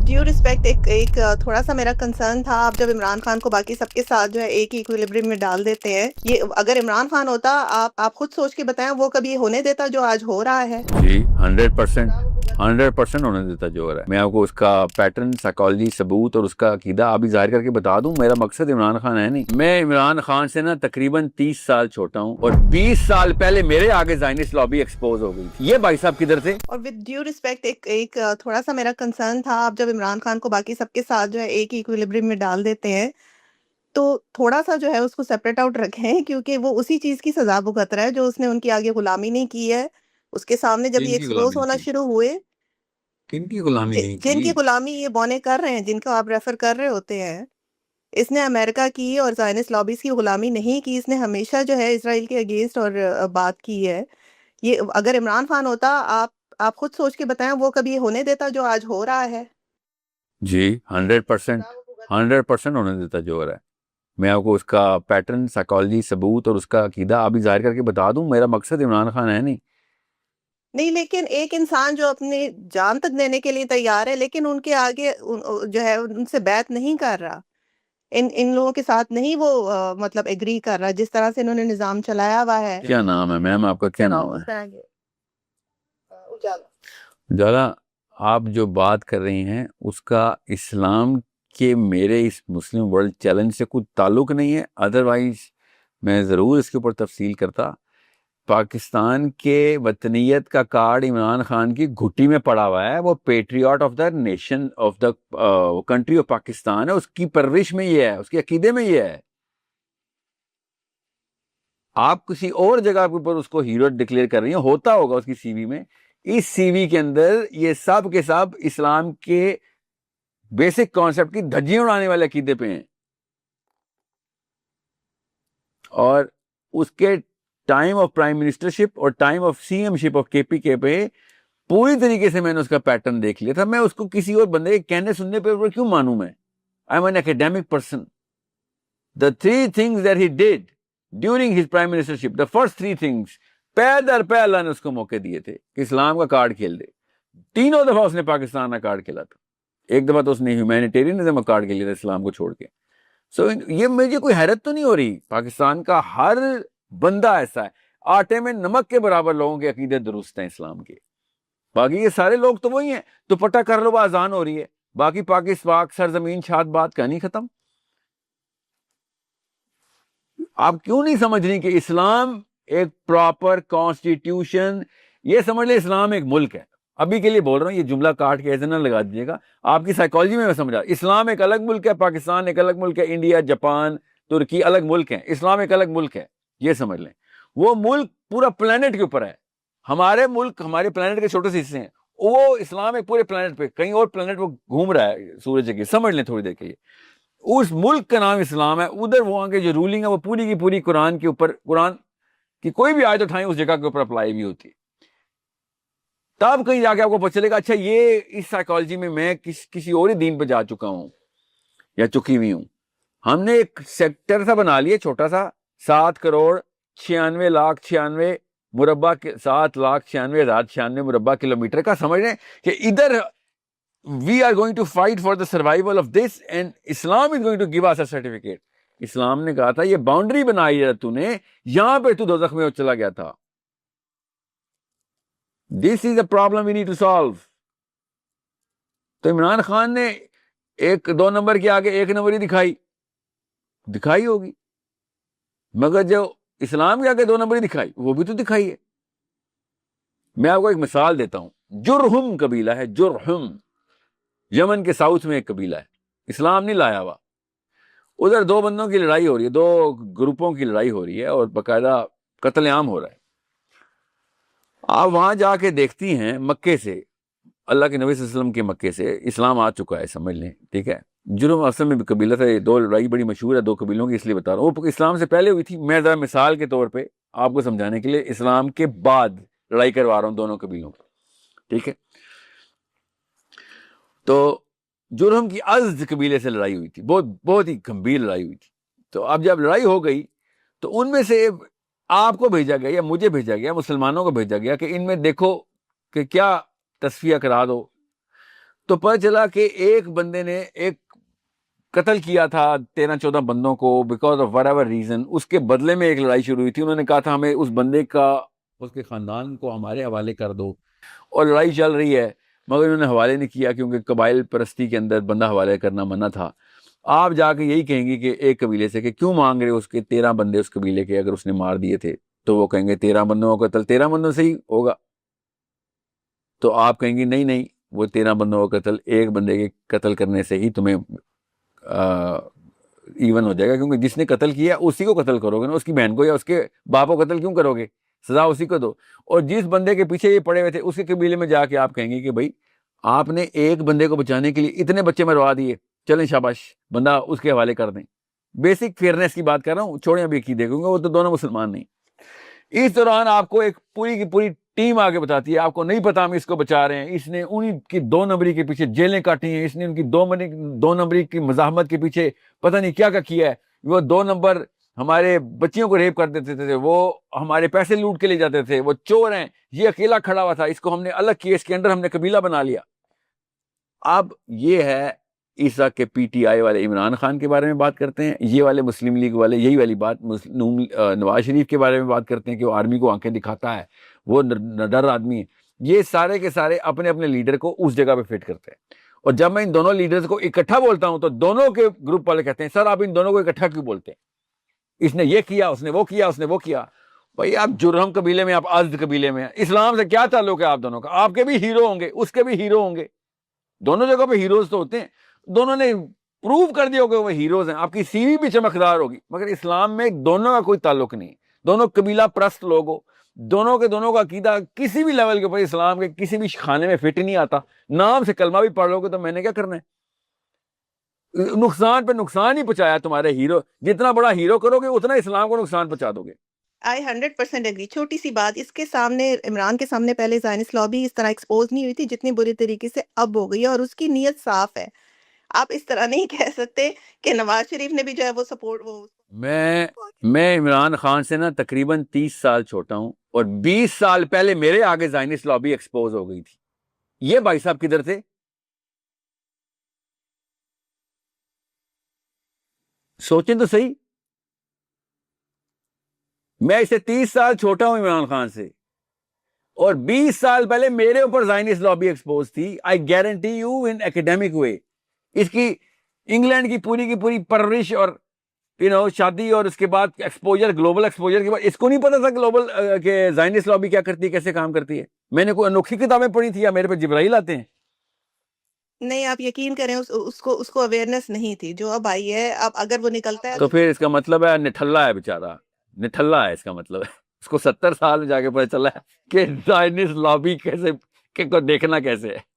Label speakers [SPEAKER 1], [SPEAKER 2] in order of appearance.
[SPEAKER 1] Due respect ایک تھوڑا سا میرا کنسرن تھا. آپ جب عمران خان کو باقی سب کے ساتھ جو ہے ایک ایکویلبریم میں ڈال دیتے ہیں, یہ اگر عمران خان ہوتا, آپ خود سوچ کے بتائیں وہ کبھی ہونے دیتا جو آج ہو رہا ہے؟
[SPEAKER 2] جی 100% ہونے دیتا جو ہو رہا ہے. میں آپ کو اس کا پیٹرن, سائیکالوجی, ثبوت اور اس کا عقیدہ ابھی ظاہر کر کے بتا دوں. میرا مقصد عمران خان ہے نہیں. میں عمران خان سے نا تقریباً 30 سال چھوٹا ہوں, اور 20 سال پہلے میرے آگے زائنسٹ لابی ایکسپوز ہو گئی تھی. یہ بھائی صاحب کدھر تھے؟
[SPEAKER 1] اور ود ڈیو رسپیکٹ ایک تھوڑا سا میرا کنسرن تھا. آپ جب عمران خان کو باقی سب کے ساتھ جو ہے ایک ایکویلبریم میں ڈال دیتے ہیں تو تھوڑا سا جو ہے اس کو سیپریٹ آؤٹ رکھیں, کیونکہ وہ اسی چیز کی سزا بھگت رہا ہے جو اس نے ان کی آگے غلامی نہیں کی ہے. اس کے سامنے جب یہ
[SPEAKER 2] کن کی
[SPEAKER 1] ایکسپوز
[SPEAKER 2] غلامی
[SPEAKER 1] ہونا
[SPEAKER 2] نہیں کی؟
[SPEAKER 1] شروع ہوئے,
[SPEAKER 2] کن کی غلامی نہیں
[SPEAKER 1] جن
[SPEAKER 2] کی؟
[SPEAKER 1] کی غلامی یہ بونے کر رہے ہیں, جن کو آپ ریفر کر رہے ہوتے ہیں, اس نے امریکہ کی اور زائنسٹ لابیز کی غلامی نہیں کی. اس نے ہمیشہ جو ہے اسرائیل کے اگینسٹ اور بات کی ہے. یہ اگر عمران خان ہوتا, آپ خود سوچ کے بتائیں وہ کبھی ہونے دیتا جو آج ہو رہا ہے؟
[SPEAKER 2] جی 100% ہونے دیتا جو ہو رہا ہے. میں آپ کو اس کا پیٹرن, سائیکالوجی, ثبوت اور اس کا عقیدہ ابھی ظاہر کر کے بتا دوں. میرا مقصد عمران خان ہے نہیں.
[SPEAKER 1] نہیں, لیکن ایک انسان جو اپنی جان تک دینے کے لیے تیار ہے, لیکن ان کے آگے جو ہے ان سے بیعت نہیں کر رہا, ان لوگوں کے ساتھ نہیں وہ مطلب ایگری کر رہا جس طرح سے انہوں نے نظام چلایا ہوا ہے.
[SPEAKER 2] کیا نام ہے میم آپ کا؟ کیا نام
[SPEAKER 1] اس
[SPEAKER 2] ہے؟
[SPEAKER 1] طرح کے اجالا.
[SPEAKER 2] جالا. آپ جو بات کر رہی ہیں اس کا اسلام کے میرے اس مسلم ورلڈ چیلنج سے کوئی تعلق نہیں ہے. ادروائز میں ضرور اس کے اوپر تفصیل کرتا. پاکستان کے وطنیت کا کارڈ عمران خان کی گھٹی میں پڑا ہوا ہے. وہ Patriot of the nation of the country of Pakistan ہے. اس کی پرورش میں یہ ہے, اس کے عقیدے میں یہ ہے. آپ کسی اور جگہ کے اوپر اس کو ہیرو ڈکلیئر کر رہی ہیں, ہوتا ہوگا اس کی سی وی میں. اس سی وی کے اندر یہ سب کے سب اسلام کے بیسک کانسیپٹ کی دھجیاں اڑانے والے عقیدے پہ ہیں. اور اس کے ٹائم آف پرائم منسٹرشپ اور time of C M ship of K P کے پہ پوری طریقے سے میں نے اس کا پیٹرن دیکھ لیا تھا. میں اس کو کسی اور بندے کے کہنے سننے پہ کیوں مانوں؟ میں I am an academic person. The 3 things that he did during his prime ministership, the first 3 things, پے در پے اللہ نے اس کو موقع دیے تھے کہ اسلام کا کارڈ کھیل دے. تینوں دفعہ اس نے پاکستان کا کارڈ کھیلا تھا. ایک دفعہ تو اس نے ہیومینیٹیرینزم کا کارڈ کھیلا تھا اسلام کو چھوڑ کے. سو یہ مجھے کوئی حیرت تو نہیں ہو رہی. پاکستان کا ہر بندہ ایسا ہے. آٹے میں نمک کے برابر لوگوں کے عقیدے درست ہیں اسلام کے. باقی یہ سارے لوگ تو وہی ہیں. تو پٹا کر لو آزان ہو رہی ہے. باقی پاک سرزمین چھات بات کا نہیں ختم. آپ کیوں نہیں سمجھ رہی کہ اسلام ایک پراپر کانسٹیٹیوشن, یہ سمجھ لیں اسلام ایک ملک ہے. ابھی کے لیے بول رہا ہوں, یہ جملہ کاٹ کے ایسے نہ لگا دیجیے گا. آپ کی سائیکالوجی میں سمجھا, اسلام ایک الگ ملک ہے, پاکستان ایک الگ ملک ہے, انڈیا, جاپان, ترکی الگ ملک ہیں. اسلام ایک الگ ملک ہے, یہ سمجھ لیں. وہ ملک پورا پلانٹ کے اوپر ہے. ہمارے ملک ہمارے پلانٹ کے چھوٹے سے حصے ہیں. وہ اسلام ایک پورے پلانٹ پہ, کہیں اور پلانٹ وہ گھوم رہا ہے سورج کے. سمجھ لیں تھوڑی دیر کے لیے. اس ملک کا نام اسلام ہے. ادھر وہاں کے جو رولنگ ہے وہ پوری کی پوری قرآن کے اوپر, قرآن کی کوئی بھی آیت اٹھائیں اس جگہ کے اوپر اپلائی بھی ہوتی ہے. تب کہیں جا کے آپ کو پتہ چلے گا اچھا یہ اس سائیکالوجی میں کسی اور ہی دین پہ جا چکا ہوں یا چکی ہوئی ہوں. ہم نے ایک سیکٹر سا بنا لیا چھوٹا سا, 7,96,96,96 مربع, 7,96,96 مربع کلومیٹر کا. سمجھ رہے ہیں کہ ادھر we are going to fight for the survival of this and Islam is going to give us a certificate. اسلام نے کہا تھا یہ باؤنڈری بنائی ہے تو نے, یہاں پہ تو دوزخ میں چلا گیا تھا. This is a problem we need to solve. تو عمران خان نے 2 نمبر کے آگے 1 نمبر ہی دکھائی ہوگی, مگر جو اسلام کے آگے 2 نمبر ہی دکھائی, وہ بھی تو دکھائی ہے. میں آپ کو ایک مثال دیتا ہوں. جرہم قبیلہ ہے, جرہم, یمن کے ساؤتھ میں ایک قبیلہ ہے, اسلام نہیں لایا ہوا. ادھر 2 بندوں کی لڑائی ہو رہی ہے, 2 گروپوں کی لڑائی ہو رہی ہے, اور باقاعدہ قتل عام ہو رہا ہے. آپ وہاں جا کے دیکھتی ہیں مکے سے, اللہ کے نبی صلی اللہ علیہ وسلم کے مکے سے اسلام آ چکا ہے, سمجھ لیں, ٹھیک ہے. جرم اصل میں بھی قبیلہ تھا. 2 لڑائی بڑی مشہور ہے 2 قبیلوں کی, اس لیے بتا رہا ہوں. وہ اسلام سے پہلے ہوئی تھی. میں ذرا مثال کے طور پہ آپ کو سمجھانے کے لیے اسلام کے بعد لڑائی کروا رہا ہوں دونوں قبیلوں کی, ٹھیک ہے. تو جرہم کی ازد قبیلے سے لڑائی ہوئی تھی, بہت ہی گمبھیر لڑائی ہوئی تھی. تو اب جب لڑائی ہو گئی تو ان میں سے آپ کو بھیجا گیا یا مجھے بھیجا گیا, مسلمانوں کو بھیجا گیا کہ ان میں دیکھو کہ کیا تصفیہ کرا دو. تو پتہ چلا کہ ایک بندے نے ایک قتل کیا تھا 13-14 بندوں کو because of whatever reason. اس کے بدلے میں ایک لڑائی شروع ہوئی تھی. انہوں نے کہا تھا ہمیں اس بندے کا اس کے خاندان کو ہمارے حوالے کر دو, اور لڑائی چل رہی ہے, مگر انہوں نے حوالے نہیں کیا کیونکہ قبائل پرستی کے اندر بندہ حوالے کرنا منع تھا. آپ جا کے یہی کہیں گے کہ ایک قبیلے سے کہ کیوں مانگ رہے اس کے 13 بندے اس قبیلے کے اگر اس نے مار دیے تھے, تو وہ کہیں گے 13 بندوں کا قتل 13 بندوں سے ہی ہوگا. تو آپ کہیں گے نہیں نہیں, وہ 13 بندوں کا قتل ایک بندے کے قتل کرنے سے ہی تمہیں ایون ہو جائے گا, کیونکہ جس نے قتل کیا اسی کو قتل کرو گے نا, اس کی بہن کو یا اس کے باپ کو قتل کیوں کرو گے, سزا اسی کو دو. اور جس بندے کے پیچھے یہ پڑے ہوئے تھے اس کے قبیلے میں جا کے آپ کہیں گے کہ بھائی آپ نے ایک بندے کو بچانے کے لیے اتنے بچے مروا دیے, چلیں شاباش بندہ اس کے حوالے کر دیں. بیسک فیئرنیس کی بات کر رہا ہوں, چھوڑیں ابھی کی دیکھوں گا, وہ تو دونوں مسلمان نہیں. اس دوران آپ کو ایک پوری کی پوری ٹیم آگے بتاتی ہے, آپ کو نہیں پتا ہم اس کو بچا رہے ہیں, اس نے انہی کی 2 نمبری کے پیچھے جیلیں کاٹی ہیں, اس نے ان کی 2 نمبری کی مزاحمت کے پیچھے پتہ نہیں کیا کیا ہے. وہ 2 نمبر ہمارے بچیوں کو ریپ کر دیتے تھے, وہ ہمارے پیسے لوٹ کے لے جاتے تھے, وہ چور ہیں, یہ اکیلا کھڑا ہوا تھا, اس کو ہم نے الگ کیا, اس کے اندر ہم نے قبیلہ بنا لیا. اب یہ ہے اس وقت کے پی ٹی آئی والے عمران خان کے بارے میں بات کرتے ہیں, یہ والے مسلم لیگ والے یہی والی بات نواز شریف کے بارے میں بات کرتے ہیں کہ وہ آرمی کو آنکھیں دکھاتا ہے, وہ ڈر آدمی ہے. یہ سارے کے سارے اپنے اپنے لیڈر کو اس جگہ پہ فٹ کرتے ہیں. اور جب میں ان دونوں لیڈرز کو اکٹھا بولتا ہوں تو دونوں کے گروپ والے کہتے ہیں سر آپ ان دونوں کو اکٹھا کیوں بولتے ہیں, اس نے یہ کیا, اس نے وہ کیا, اس نے وہ کیا. بھائی آپ جرہم قبیلے میں, آپ ازد قبیلے میں, اسلام سے کیا تعلق ہے آپ دونوں کا؟ آپ کے بھی ہیرو ہوں گے, اس کے بھی ہیرو ہوں گے, دونوں جگہ پہ ہیروز تو ہوتے ہیں. دونوں نے پروو کر دیا کہ وہ ہیروز ہیں, آپ کی سی وی بھی چمکدار ہوگی, مگر اسلام میں دونوں کا کوئی تعلق نہیں. دونوں قبیلہ پرست لوگ ہو, دونوں کا عقیدہ کسی بھی لیول کے اوپر اسلام کے کسی بھی خانے میں فٹ نہیں آتا. نام سے کلمہ بھی پڑھ لو گے تو میں نے کیا کرنا ہے, نقصان پہ نقصان ہی پہنچایا تمہارے ہیرو. جتنا بڑا ہیرو کرو گے اتنا اسلام کو نقصان پہنچا دو گے.
[SPEAKER 1] I 100% agree. چھوٹی سی بات, اس کے سامنے عمران کے سامنے پہلے زائنسٹ لابی اس طرح ایکسپوز نہیں ہوئی تھی جتنی بری طریقے سے اب ہو گئی ہے, اور اس کی نیت صاف ہے. آپ اس طرح نہیں کہہ سکتے کہ نواز شریف نے بھی جو ہے وہ سپورٹ
[SPEAKER 2] میں عمران خان سے نا تقریباً 30 سال چھوٹا ہوں, اور 20 سال پہلے میرے آگے زائنسٹ لابی ایکسپوز ہو گئی تھی. یہ بھائی صاحب کدھر تھے؟ سوچیں تو صحیح, میں اسے 30 سال چھوٹا ہوں عمران خان سے, اور 20 سال پہلے میرے اوپر زائنسٹ لابی ایکسپوز تھی. آئی گارنٹی یو ان ایکیڈیمک وے. اس کی انگلینڈ کی پوری پرورش اور شادی اور اس کے بعد ایکسپوجر, گلوبل ایکسپوجر کے بعد اس کو نہیں پتا تھا گلوبل کہ زائنسٹ لابی کیا کرتی ہے, کیسے کام کرتی ہے. میں نے کوئی انوکھی کتابیں پڑھی تھی یا میرے پہ جبرائیل آتے ہیں؟
[SPEAKER 1] نہیں, آپ یقین کریں اس کو اویئرنیس نہیں تھی جو اب آئی ہے. اب اگر وہ نکلتا ہے
[SPEAKER 2] تو پھر اس کا مطلب ہے نٹھلا ہے بیچارہ, نٹھلا ہے اس کا مطلب ہے. اس کو 70 سال میں جا کے پتہ چلا ہے کہ زائنسٹ لابی کیسے کو دیکھنا کیسے ہے.